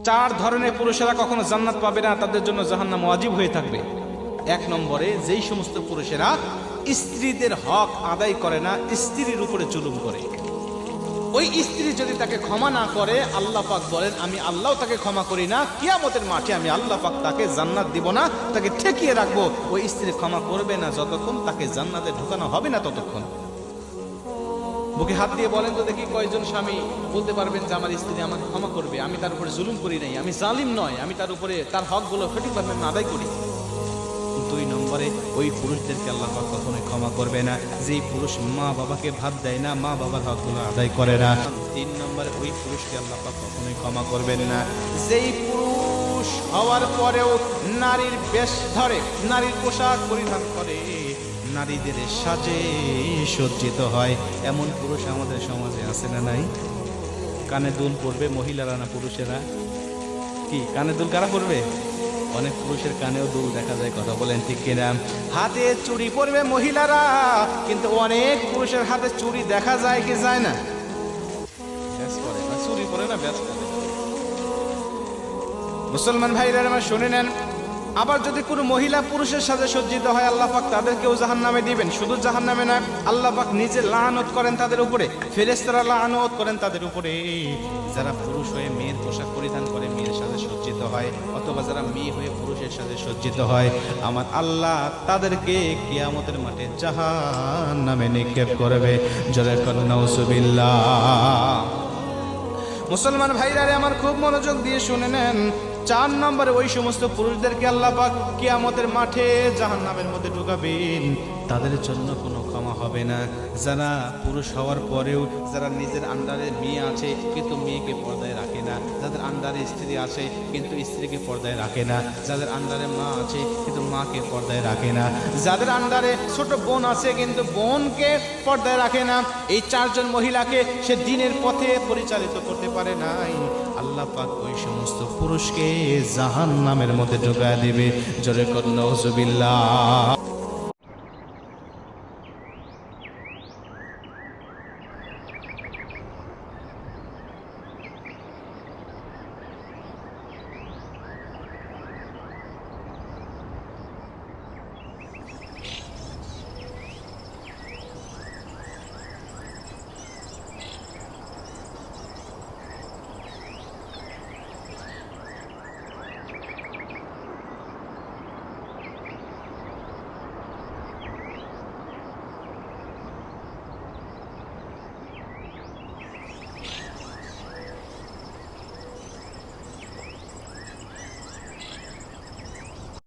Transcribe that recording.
চার ধরনের পুরুষেরা কখনো জান্নাত পাবে না, তাদের জন্য জাহান্নাম ওয়াজিব হয়ে থাকবে। এক নম্বরে, যেই সমস্ত পুরুষেরা স্ত্রীদের হক আদায় করে না, স্ত্রীর উপরে জুলুম করে। ওই স্ত্রী যদি তাকে ক্ষমা না করে, আল্লাহ পাক বলেন আমি আল্লাহ তাকে ক্ষমা করি না, কিয়ামতের মাঠে আমি আল্লাহ পাক তাকে জান্নাত দিব না, তাকে ঠেকিয়ে রাখবো। ওই স্ত্রী ক্ষমা করবে না যতক্ষণ তাকে জান্নাতে ঢোকানো হবে না ততক্ষণ। বুকে হাত দিয়ে বলেন তো দেখি, কয়জন স্বামী বলতে পারবেন যে আমার স্ত্রী আমাকে ক্ষমা করবে, আমি তার উপরে জুলুম করি নাই, আমি জালিম নয়, আমি তার উপরে তার হকগুলো সঠিকভাবে আমি আদায় করি। দুই নম্বরে, ওই পুরুষদেরকে আল্লাহ পাক কখনোই ক্ষমা করবে না যেই পুরুষ মা বাবাকে ভাত দেয় না, মা বাবার হকগুলো আদায় করে না। তিন নম্বরে, ওই পুরুষকে আল্লাহ পাক কখনোই ক্ষমা করবেন না যেই পুরুষ হওয়ার পরেও নারীর বেশ ধরে, নারীর পোশাক পরিধান করে, নারীদের সাজে সজ্জিত হয়। এমন পুরুষ আমাদের সমাজে আছে না নাই? কানে দুল পড়বে মহিলারা না পুরুষেরা? কি কানে দুল কারা পড়বে? অনেক পুরুষের কানেও দুল দেখা যায়, কথা বলেন ঠিক কিনা? হাতে চুড়ি পরবে মহিলারা, কিন্তু অনেক পুরুষের হাতে চুড়ি দেখা যায় কি যায় না? ব্যাস করে না, চুড়ি পরে না, ব্যাস করে। মুসলমান ভাইরা আমার শুনে নেন, আবার যদি কোনো মহিলা পুরুষের সাথে সজ্জিত হয়, আল্লাহ পাক তাদেরকেও জাহান্নামে দিবেন। শুধু জাহান্নামে নয়, আল্লাহ পাক নিজে লানত করেন তাদের উপরে, ফেরেশতারা লানত করেন তাদের উপরে। যারা পুরুষ হয়ে মেয়ের পোশাক পরিধান করে মেয়ের সাথে সজ্জিত হয়, অথবা যারা মেয়ে হয়ে পুরুষের সাথে সজ্জিত হয়, আমার আল্লাহ তাদেরকে কিয়ামতের মাঠে জাহান্নামে নিক্ষেপ করবে। জোরে বলেন নাউজুবিল্লাহ। মুসলমান ভাইরা আমার খুব মনোযোগ দিয়ে শুনে নেন, 4 নম্বরে, ওই সমস্ত পুরুষদেরকে আল্লাহ পাক কিয়ামতের মাঠে জাহান্নামের মধ্যে ঢুকাবেন। তাদের জন্য কোনো ক্ষমা হবে না। যারা পুরুষ হওয়ার পরেও যারা নিজের আন্ডারে মেয়ে আছে কিন্তু মেয়েকে পর্দায় রাখে না, যাদের আন্ডারে স্ত্রী আছে কিন্তু স্ত্রীকে পর্দায় রাখে না, যাদের আন্ডারে মা আছে কিন্তু মাকে পর্দায় রাখে না, যাদের আন্ডারে ছোট বোন আছে কিন্তু বোনকে পর্দায় রাখে না, এই 4 জন মহিলাকে সে দ্বীনের পথে পরিচালিত করতে পারে নাই, আল্লাহ পাক ওই সমস্ত পুরুষকে জাহান্নামের মধ্যে ঢুকায় দিবে। জোরে বলেন নাউজুবিল্লাহ।